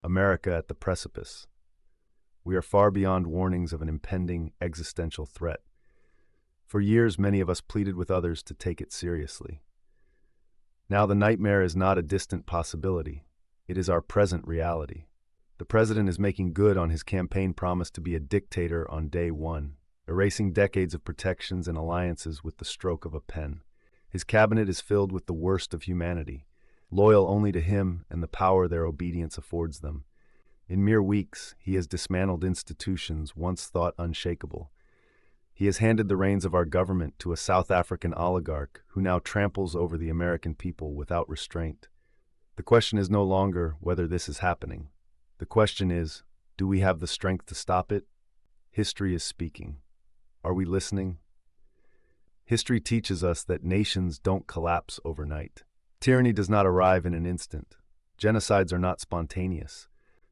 America at the precipice. We are far beyond warnings of an impending existential threat. For years, many of us pleaded with others to take it seriously. Now the nightmare is not a distant possibility. It is our present reality. The president is making good on his campaign promise to be a dictator on day one, erasing decades of protections and alliances with the stroke of a pen. His cabinet is filled with the worst of humanity, loyal only to him and the power their obedience affords them. In mere weeks, he has dismantled institutions once thought unshakable. He has handed the reins of our government to a South African oligarch who now tramples over the American people without restraint. The question is no longer whether this is happening. The question is, do we have the strength to stop it? History is speaking. Are we listening? History teaches us that nations don't collapse overnight. Tyranny does not arrive in an instant. Genocides are not spontaneous.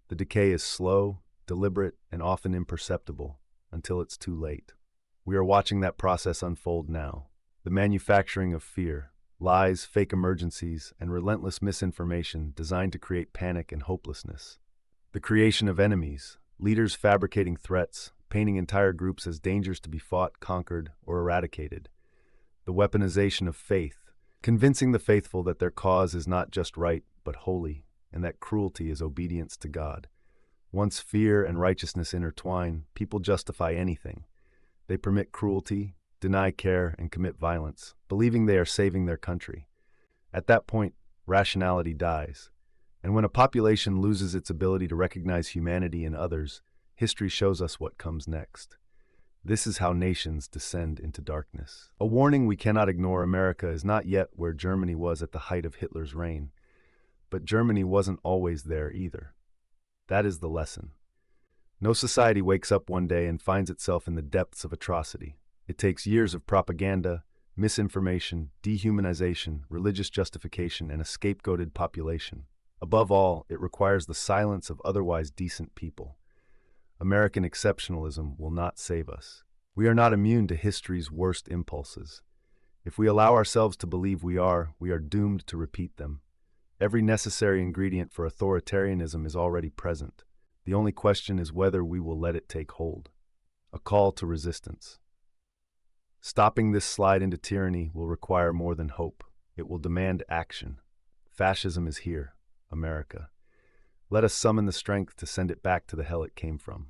The decay is slow, deliberate, and often imperceptible until it's too late. We are watching that process unfold now. The manufacturing of fear, lies, fake emergencies, and relentless misinformation designed to create panic and hopelessness. The creation of enemies, leaders fabricating threats, painting entire groups as dangers to be fought, conquered, or eradicated. The weaponization of faith, convincing the faithful that their cause is not just right, but holy, and that cruelty is obedience to God. Once fear and righteousness intertwine, people justify anything. They permit cruelty, deny care, and commit violence, believing they are saving their country. At that point, rationality dies. And when a population loses its ability to recognize humanity in others, history shows us what comes next. This is how nations descend into darkness. A warning we cannot ignore: America is not yet where Germany was at the height of Hitler's reign. But Germany wasn't always there either. That is the lesson. No society wakes up one day and finds itself in the depths of atrocity. It takes years of propaganda, misinformation, dehumanization, religious justification, and a scapegoated population. Above all, it requires the silence of otherwise decent people. American exceptionalism will not save us. We are not immune to history's worst impulses. If we allow ourselves to believe we are doomed to repeat them. Every necessary ingredient for authoritarianism is already present. The only question is whether we will let it take hold. A call to resistance. Stopping this slide into tyranny will require more than hope. It will demand action. Fascism is here, America. Let us summon the strength to send it back to the hell it came from.